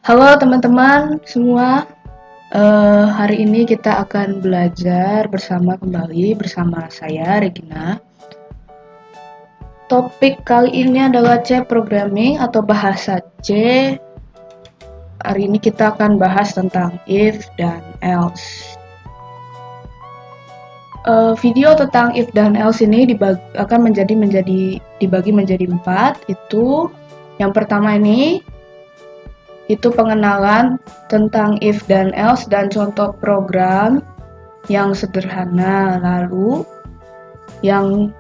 Halo teman-teman semua. Hari ini kita akan belajar kembali bersama saya Regina. Topik kali ini adalah C programming atau bahasa C. Hari ini kita akan bahas tentang if dan else. Video tentang if dan else ini akan dibagi menjadi 4. Itu yang pertama ini itu pengenalan tentang if dan else dan contoh program yang sederhana. Lalu yang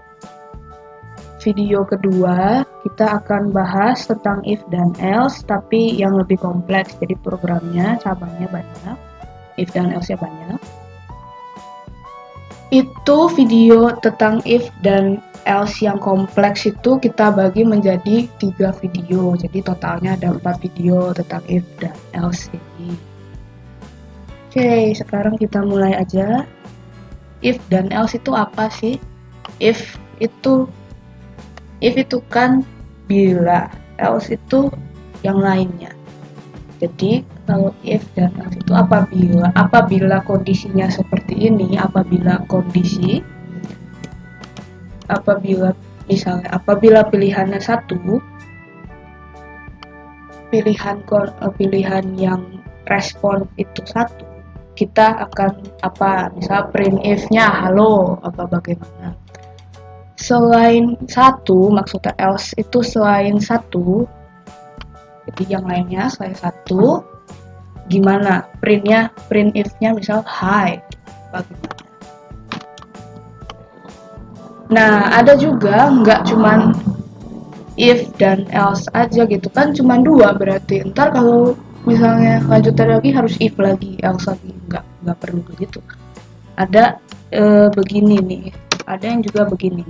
video kedua kita akan bahas tentang if dan else tapi yang lebih kompleks, jadi programnya cabangnya banyak, if dan else nya banyak. Itu video tentang if dan else yang kompleks itu kita bagi menjadi 3 video, jadi totalnya ada 4 video tentang if dan else ini. Oke, sekarang kita mulai aja. If dan else itu apa sih? If itu kan bila, else itu yang lainnya. Jadi kalau if dan else itu apabila kondisinya seperti ini, apabila pilihannya satu, pilihan yang respon itu satu, kita akan apa? Misal print if-nya halo, apa bagaimana. Selain satu, maksudnya else itu selain satu, jadi yang lainnya selain satu, gimana? Print if-nya misal hi, bagaimana. Nah, ada juga nggak cuman if dan else aja gitu kan, cuma 2 berarti. Ntar kalau misalnya lanjutan lagi harus if lagi, else lagi, nggak perlu begitu. Ada begini nih, ada yang juga begini.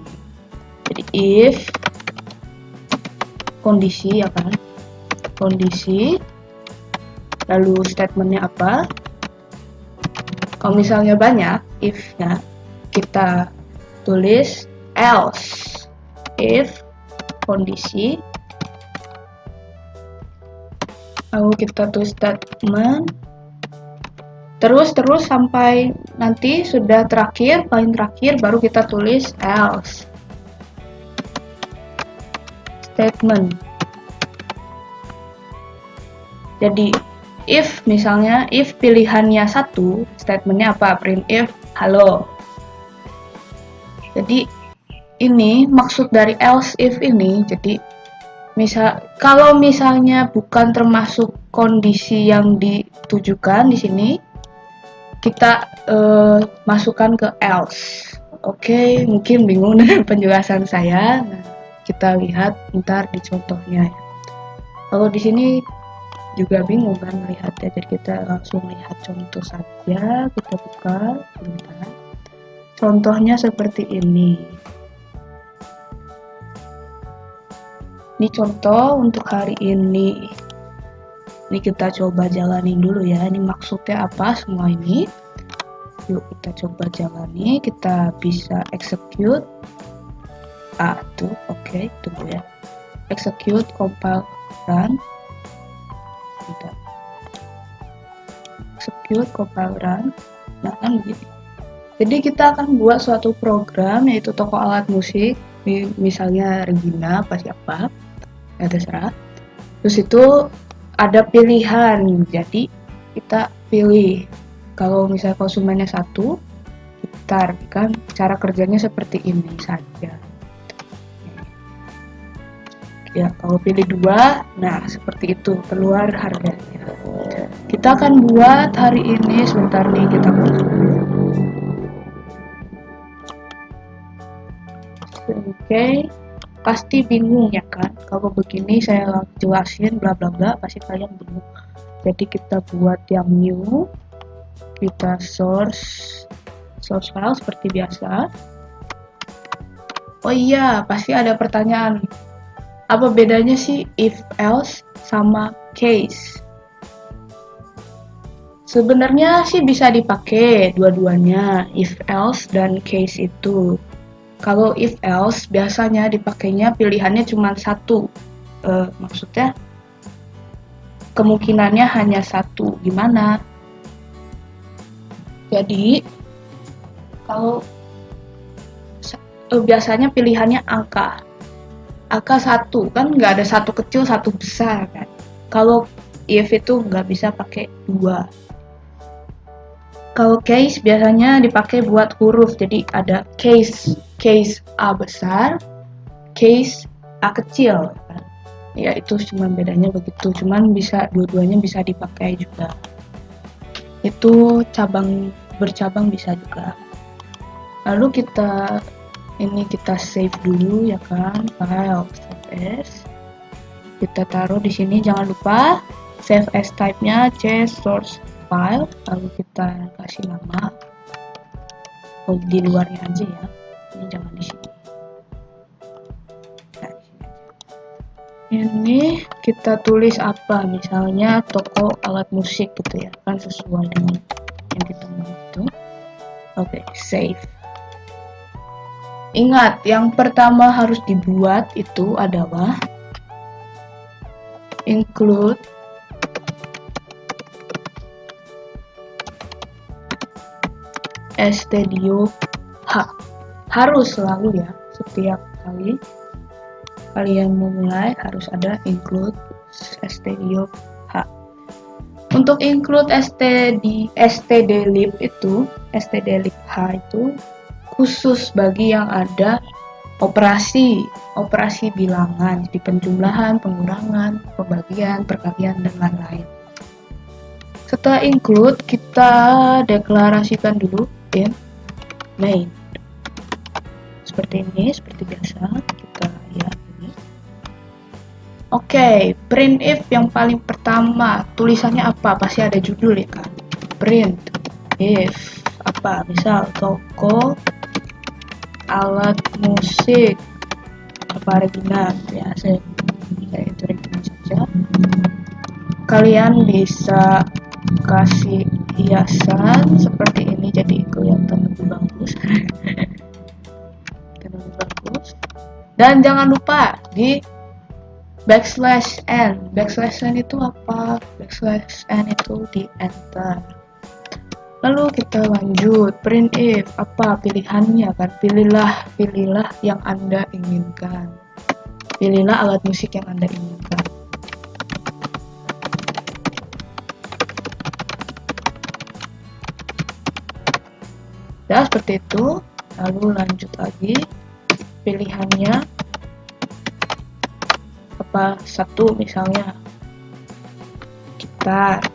Jadi if kondisi, ya kan, kondisi, lalu statementnya apa. Kalau misalnya banyak if-nya, kita tulis else. If kondisi, lalu kita tulis statement, terus sampai nanti sudah paling terakhir baru kita tulis else statement. Jadi if misalnya, if pilihannya satu, statementnya apa? Print if halo. Jadi ini maksud dari else if ini. Jadi kalau misalnya bukan termasuk kondisi yang ditujukan di sini, kita masukkan ke else. Oke, mungkin bingung dengan penjelasan saya. Nah, kita lihat ntar di contohnya. Kalau di sini juga bingung kan melihatnya, jadi kita langsung lihat contoh saja. Kita buka bentar. Contohnya seperti ini. Ini contoh untuk hari ini. Ini kita coba jalanin dulu ya. Ini maksudnya apa semua ini? Yuk kita coba jalani. Kita bisa execute. Tuh, oke, tunggu ya. Execute, compile, run. Bentar. Execute, compile, run. Nah, kan begini. Jadi kita akan buat suatu program, yaitu toko alat musik, misalnya Regina apa siapa, ya terserah. Terus itu ada pilihan, jadi kita pilih. Kalau misalnya konsumennya satu, kita kan cara kerjanya seperti ini saja. Ya, kalau pilih 2, nah seperti itu, keluar harganya. Kita akan buat hari ini, sebentar nih kita Oke, pasti bingung ya kan? Kalau begini saya jelasin bla bla bla, pasti kalian bingung. Jadi kita buat yang new, kita source file seperti biasa. Oh iya, pasti ada pertanyaan. Apa bedanya sih if else sama case? Sebenarnya sih bisa dipakai dua-duanya, if else dan case itu. Kalau if else biasanya dipakainya pilihannya cuma satu, maksudnya kemungkinannya hanya satu. Gimana? Jadi kalau biasanya pilihannya angka 1 kan, nggak ada satu kecil satu besar kan. Kalau if itu nggak bisa pakai 2. Kalau case biasanya dipakai buat huruf, jadi ada case A besar, case A kecil kan. Ya itu cuma bedanya begitu, cuman bisa dua-duanya bisa dipakai juga. Itu bercabang bisa juga. Lalu kita save dulu ya kan, file save as. Kita taruh di sini, jangan lupa save as type-nya c source file, lalu kita kasih nama. Di luarnya aja ya, ini jangan di sini. Nah, di sini aja. Ini kita tulis apa, misalnya toko alat musik gitu ya kan, sesuai dengan yang kita mau itu. Oke, save. Ingat, yang pertama harus dibuat itu adalah include stdio h. Harus selalu ya, setiap kali kalian memulai harus ada include stdio h. Untuk include stdlib itu, stdlib h itu khusus bagi yang ada operasi bilangan, jadi penjumlahan, pengurangan, pembagian, perkalian, dan lain-lain. Setelah include, kita deklarasikan dulu in main. Seperti ini, seperti biasa, kita lihat ini. Oke, print if yang paling pertama, tulisannya apa? Pasti ada judul ya kan? Print if apa? Misal toko alat musik apa Regina ya, saya itu Regina saja. Kalian bisa kasih hiasan seperti ini jadi kelihatan lebih bagus. Dan jangan lupa di \n. \n itu apa? \n itu di enter. Lalu kita lanjut, print if apa pilihannya kan, pilihlah yang Anda inginkan, pilihlah alat musik yang Anda inginkan. Ya seperti itu. Lalu lanjut lagi, pilihannya apa, satu misalnya gitar.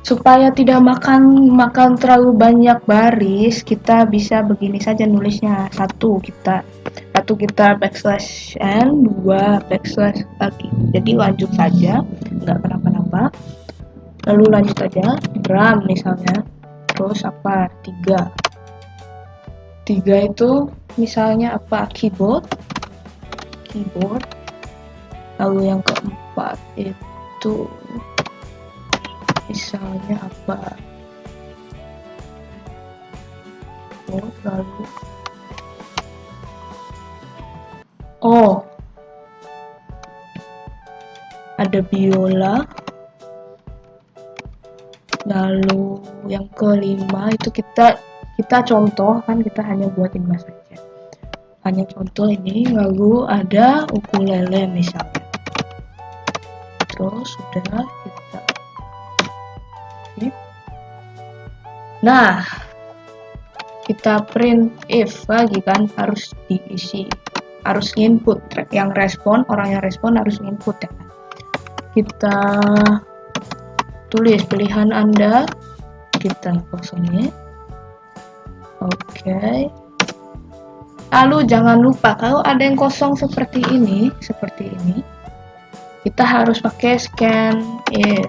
Supaya tidak makan terlalu banyak baris, kita bisa begini saja nulisnya, satu kita \n, 2 lagi. Jadi lanjut saja, nggak kenapa-napa. Lalu lanjut aja, drum misalnya, terus apa, 3 itu misalnya apa, keyboard. Lalu yang keempat itu misalnya apa, lalu ada biola. Lalu yang kelima itu kita contoh kan, kita hanya buat lima saja, hanya contoh ini. Lalu ada ukulele misalnya, terus sudah kita. Nah, kita print if lagi kan, harus diisi, harus input, yang respon, orang yang respon harus input ya kan. Kita tulis pilihan Anda, kita kosongin. Oke. Lalu jangan lupa kalau ada yang kosong seperti ini, kita harus pakai scan if.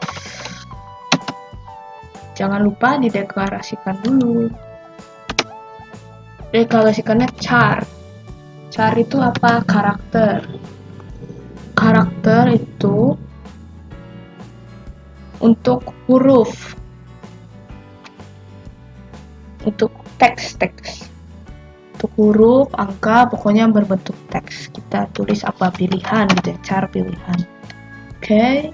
Jangan lupa dideklarasikan dulu. Deklarasikannya char. Char itu apa? Karakter. Karakter itu untuk huruf, untuk teks. Untuk huruf, angka, pokoknya berbentuk teks. Kita tulis apa, pilihan gitu ya, char pilihan. Oke.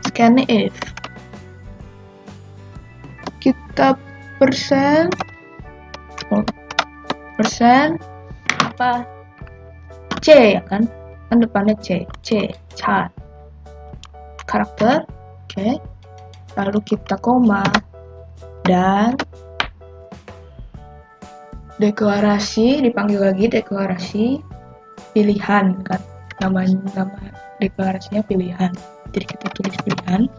Scan if. Kita persen apa? C ya kan? Kan depannya C. Chart. Karakter. Oke. Lalu kita koma dan deklarasi, dipanggil lagi deklarasi pilihan kan, nama deklarasinya pilihan, jadi kita tulis pilihan.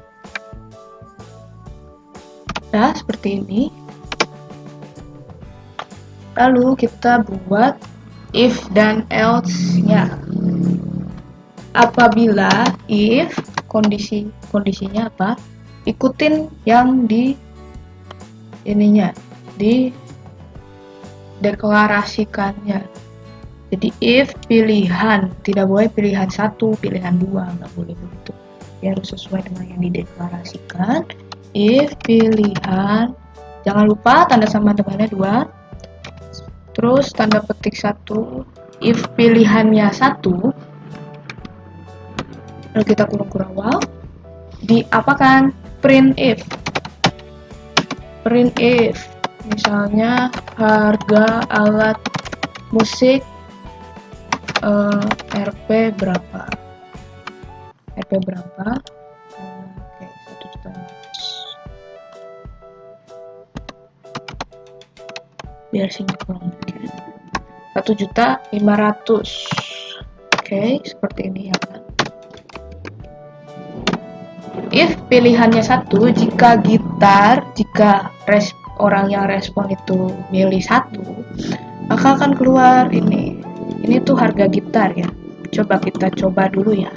Nah seperti ini. Lalu kita buat if dan else nya. Apabila if kondisinya apa, ikutin yang di ininya, di deklarasikannya. Jadi if pilihan, tidak boleh pilihan 1, pilihan 2, nggak boleh begitu. Ya harus sesuai dengan yang dideklarasikan. If pilihan, jangan lupa tanda sama dengannya 2. Terus tanda petik 1. If pilihannya 1, lalu kita kurung awal. Diapakan? Print if. Misalnya harga alat musik Rp berapa? Oke, 1 juta. Biar sinkron. 1.500.000. Oke, seperti ini ya kan. If pilihannya 1, jika orang yang respon itu milih 1, maka akan keluar ini tuh harga gitar ya. Coba kita coba dulu ya.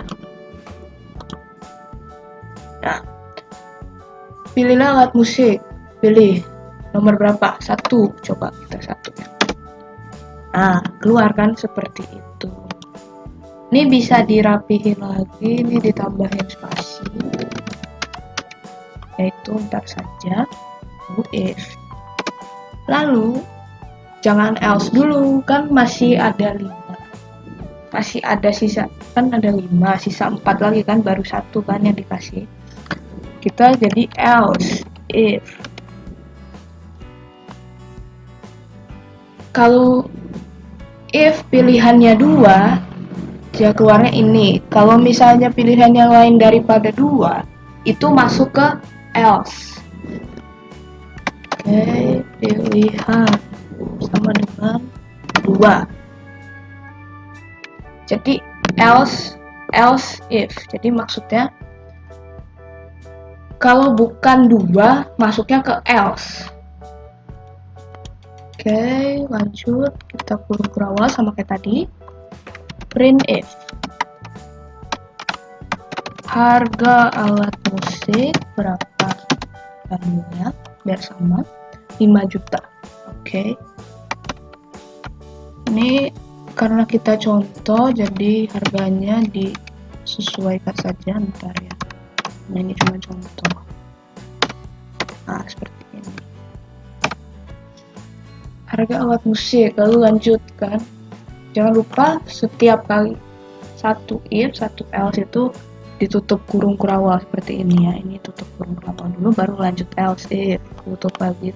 Nah, pilihlah alat musik, pilih nomor berapa? 1, coba kita 1 ya. Nah, keluar kan seperti itu. Ini bisa dirapihin lagi, ini ditambahin spasi, yaitu ntar saja. If. Lalu jangan else dulu, kan masih ada 5. Masih ada sisa, kan ada 5, sisa 4 lagi kan, baru 1 kan yang dikasih. Kita jadi else if. Kalau if pilihannya 2, ya keluarnya ini. Kalau misalnya pilihan yang lain daripada 2, itu masuk ke else. Oke, pilihan sama dengan 2. Jadi else if. Jadi maksudnya kalau bukan 2 masuknya ke else. Oke, lanjut. Kita kurung awal sama kayak tadi. Print if. Harga alat musik berapa harganya? Biar sama. 5 juta. Oke. Ini karena kita contoh, jadi harganya disesuaikan saja, bentar ya. Nah, ini cuma contoh. Nah, seperti ini. Harga alat musik, lalu lanjutkan. Jangan lupa setiap kali 1 if, 1 else itu ditutup kurung kurawal seperti ini ya. Ini tutup kurung kurawal dulu, baru lanjut else if. Tutup lagi,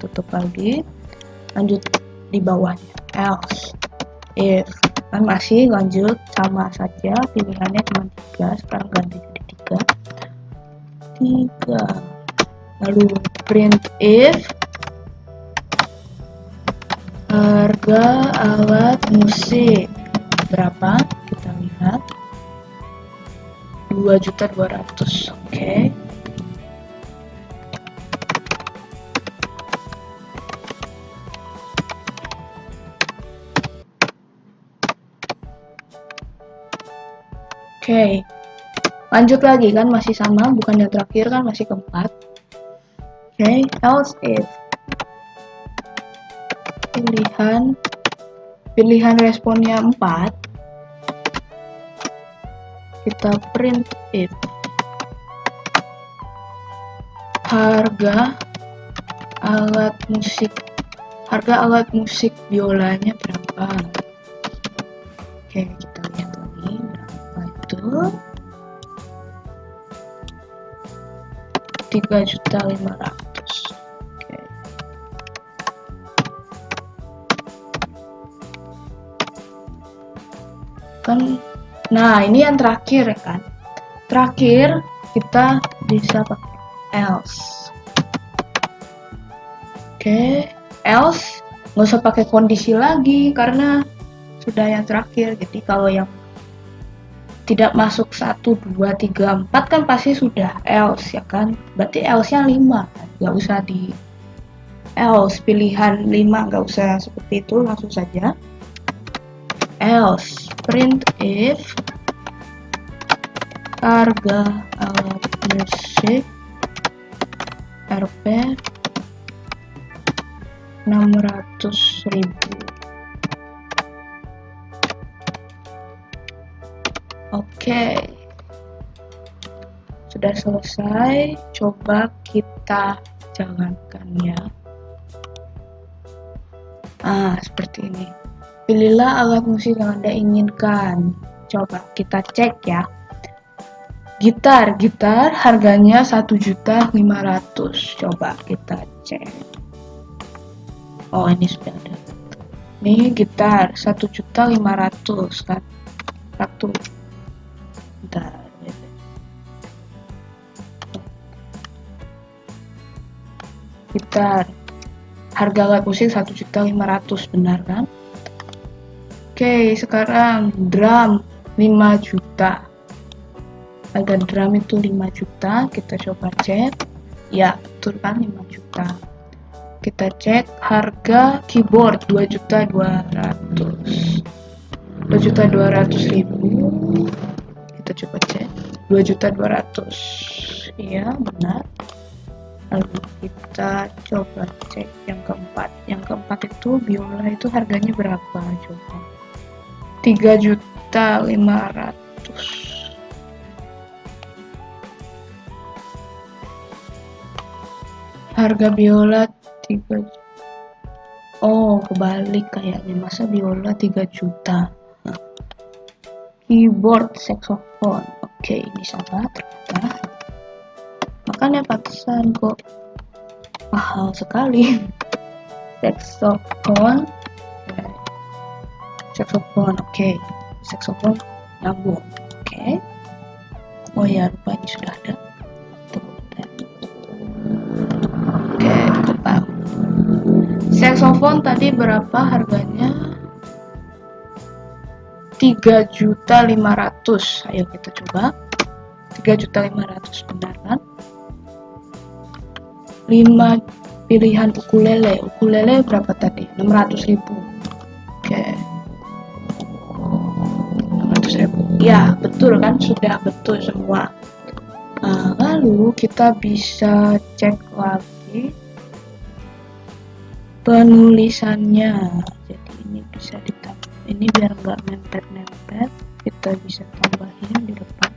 lanjut di bawahnya else if. Kan masih lanjut sama saja, pilihannya cuma 3, sekarang ganti jadi 3. Lalu print if harga alat musik berapa, kita lihat 2.200.000. Oke. Oke, lanjut lagi kan, masih sama, bukan yang terakhir kan, masih keempat. Oke, else if pilihan responnya 4, kita print if harga alat musik biolanya berapa. Oke, kita lihat lagi berapa itu. 3.500.000. Oke. Kan, nah ini yang terakhir ya kan. Terakhir kita bisa pakai else. Oke, else nggak usah pakai kondisi lagi karena sudah yang terakhir. Jadi kalau yang tidak masuk 1, 2, 3, 4 kan pasti sudah else ya kan. Berarti else-nya 5 kan? Nggak usah di else pilihan 5, nggak usah seperti itu, langsung saja else print if harga alat musik Rp 600.000. Oke, sudah selesai. Coba kita jalankan ya. Seperti ini. Pilihlah alat musik yang Anda inginkan. Coba kita cek ya. Gitar harganya 1.500.000. Coba kita cek. Oh, ini sudah ada. Ini gitar 1.500.000 kan. Satu. Bentar. Gitar. Harga alat musik 1.500.000, benar kan? Oke, sekarang drum 5 juta. Harga drum itu 5 juta. Kita coba cek. Ya, betul kan 5 juta. Kita cek harga keyboard 2.200.000. 2.200.000. Kita coba cek 2.200.000. Iya, benar. Lalu kita coba cek yang keempat. Yang keempat itu biola itu harganya berapa? Coba 3.500.000. Harga biola 3. Oh, kebalik kayaknya. Masa biola 3 juta? Keyboard saxophone. Oke, ini salah ternyata. Makanya pantesan kok mahal sekali. Saxophone. Saxophone, oke. Saxophone nyambung. Oke. Oh ya, lupa ini sudah ada. Oke, tepat. Saxophone tadi berapa harganya? 3.500.000. Ayo kita coba. 3.500.000 benar kan? 5 pilihan ukulele. Ukulele berapa tadi? 600.000. Oke. 600.000. Ya, betul kan? Sudah betul semua. Lalu kita bisa cek lagi penulisannya. Jadi ini bisa ditambah. Ini biar nggak nempel-nempel, kita bisa tambahin di depan.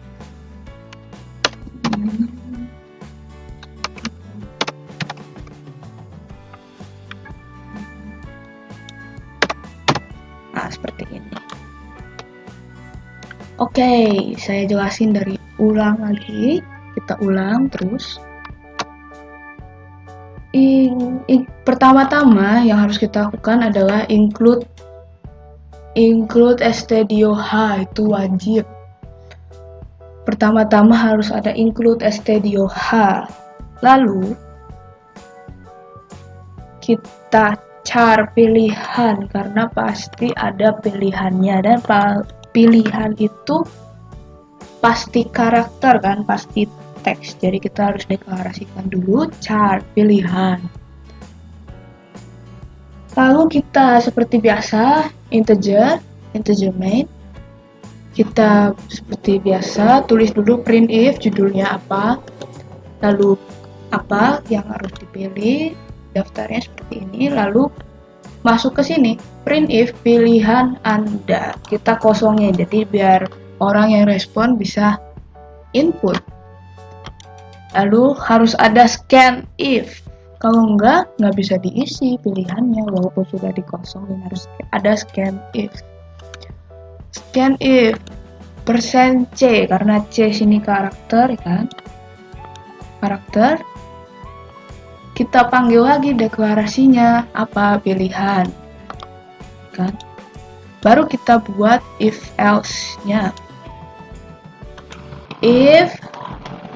Nah, seperti ini. Oke, saya jelasin dari ulang lagi. Kita ulang terus. Pertama-tama yang harus kita lakukan adalah include stdio_h, itu wajib. Pertama-tama harus ada include stdio_h. Lalu kita char pilihan karena pasti ada pilihannya, dan pilihan itu pasti karakter kan, pasti teks. Jadi kita harus deklarasikan dulu char pilihan. Lalu kita seperti biasa integer main. Kita seperti biasa tulis dulu print if judulnya apa, lalu apa yang harus dipilih, daftarnya seperti ini, lalu masuk ke sini print if pilihan Anda, kita kosongin jadi biar orang yang respon bisa input. Lalu harus ada scan if, kalau nggak bisa diisi pilihannya walaupun sudah dikosongin, harus ada scan if. Scan if %C karena C sini karakter kan, karakter. kita panggil lagi deklarasinya apa pilihan kan, baru kita buat if else nya. If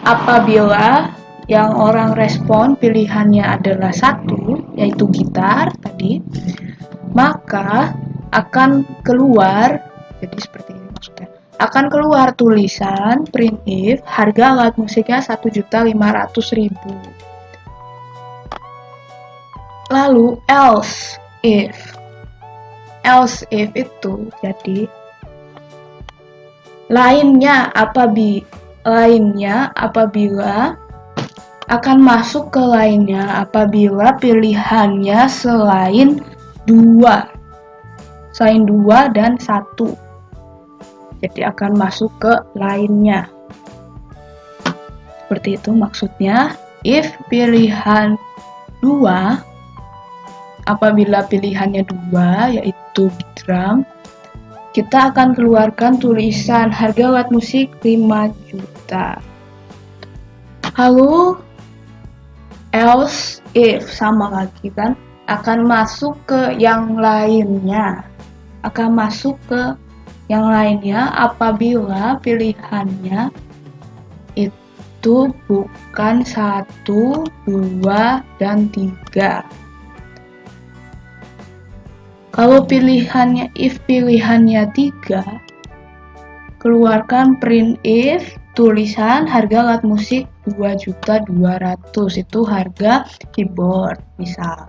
apabila yang orang respon pilihannya adalah 1, yaitu gitar tadi, maka akan keluar, jadi seperti ini maksudnya, akan keluar tulisan printf harga alat musiknya 1.500.000. Lalu else if itu jadi lainnya apabila akan masuk ke lainnya apabila pilihannya selain 2 dan 1, jadi akan masuk ke lainnya. Seperti itu maksudnya. If pilihan 2, apabila pilihannya 2 yaitu drum, kita akan keluarkan tulisan harga alat musik 5 juta. Lalu else if sama lagi kan, akan masuk ke yang lainnya. Apabila pilihannya itu bukan 1, 2, dan 3. Kalau if pilihannya 3, keluarkan printf tulisan harga alat musik 2.200.000, itu harga keyboard misal.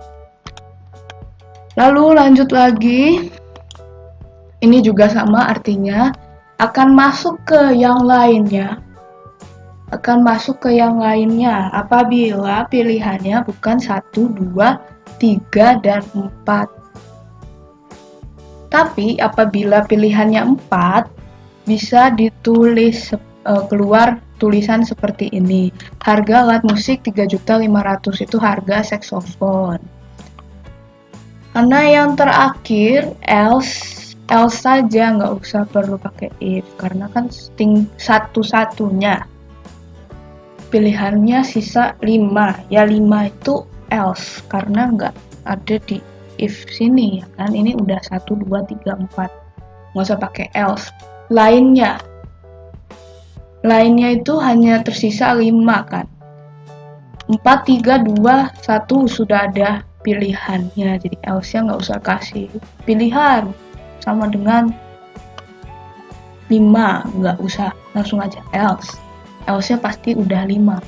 Lalu lanjut lagi, ini juga sama artinya, akan masuk ke yang lainnya apabila pilihannya bukan 1, 2, 3, dan 4. Tapi apabila pilihannya 4, bisa ditulis keluar tulisan seperti ini. Harga alat musik 3.500.000, itu harga saksofon. Karena yang terakhir else saja, nggak usah perlu pakai if, karena kan satu-satunya pilihannya sisa 5, ya 5 itu else karena nggak ada di if sini ya kan, ini udah 1, 2, 3, 4, nggak usah pakai else. Lainnya itu hanya tersisa 5 kan, 4, 3, 2, 1 sudah ada pilihannya, jadi else nya nggak usah kasih pilihan sama dengan 5, nggak usah, langsung aja else nya pasti udah 5.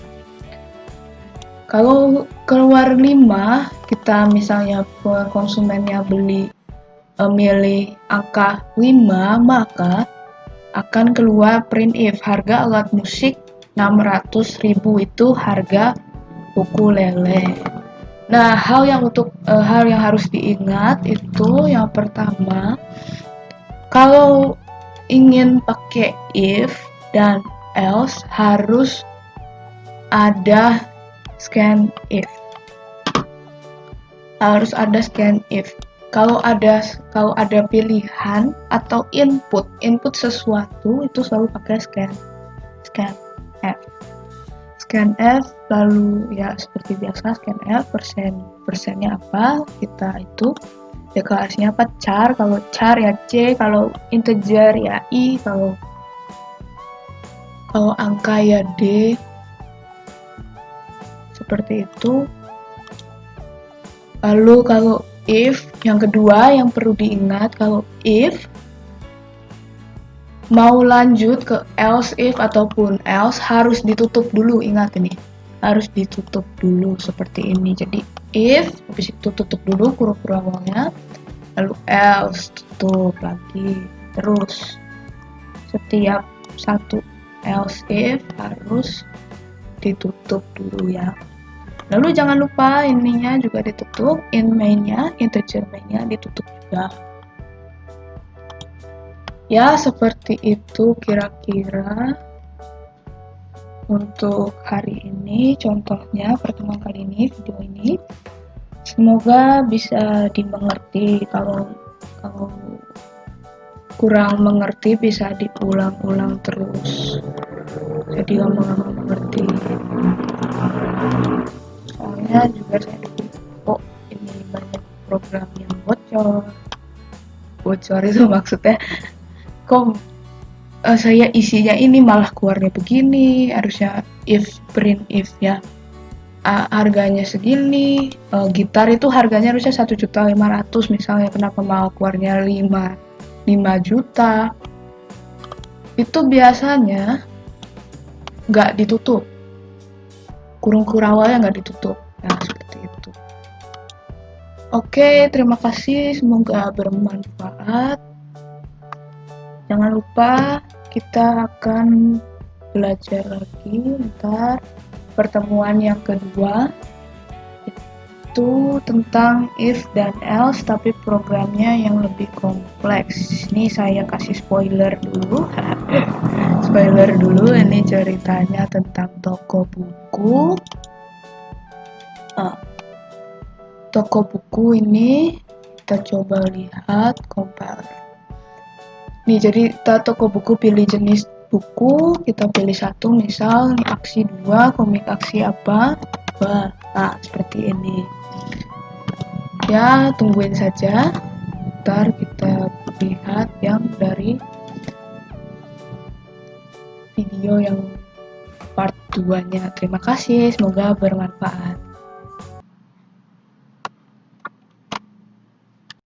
Kalau keluar 5, kita misalnya konsumennya milih angka 5, maka akan keluar printf harga alat musik 600.000, itu harga ukulele. Nah, hal yang harus diingat itu yang pertama, kalau ingin pakai if dan else harus ada scan if. Kalau ada pilihan atau input sesuatu, itu selalu pakai scan f. Scan f, lalu ya seperti biasa scan f, persennya apa, kita itu deklarasinya apa, char, kalau char ya c, kalau integer ya i, kalau angka ya d, seperti itu. Lalu kalau if, yang kedua yang perlu diingat, kalau if mau lanjut ke else if ataupun else harus ditutup dulu, ingat ini harus ditutup dulu seperti ini. Jadi if, habis itu tutup dulu kurung awalnya, lalu else tutup lagi, terus setiap satu else if harus ditutup dulu ya. Lalu jangan lupa ininya juga ditutup, integer mainnya ditutup juga. Ya, seperti itu kira-kira untuk hari ini, contohnya pertemuan kali ini, video ini. Semoga bisa dimengerti. Kalau kurang mengerti bisa diulang-ulang terus, jadi lama-lama mengerti. Soalnya awalnya juga saya pikir kok ini banyak program yang bocor itu maksudnya kok saya isinya ini malah keluarnya begini, harusnya print if ya harganya segini, gitar itu harganya harusnya 1.500.000 misalnya, kenapa malah keluarnya 5 juta. Itu biasanya nggak ditutup, kurung kurawalnya nggak ditutup, nah seperti itu. Oke, terima kasih, semoga bermanfaat. Jangan lupa kita akan belajar lagi ntar pertemuan yang kedua itu tentang if dan else, tapi programnya yang lebih kompleks. Ini saya kasih spoiler dulu. Spoiler dulu, ini ceritanya tentang toko buku. Toko buku ini kita coba lihat compare. Nih, jadi toko buku pilih jenis buku, kita pilih satu, misal nih aksi 2, komik aksi apa. Nah, seperti ini. Ya, tungguin saja. Ntar kita lihat yang dari video yang part 2-nya. Terima kasih, semoga bermanfaat.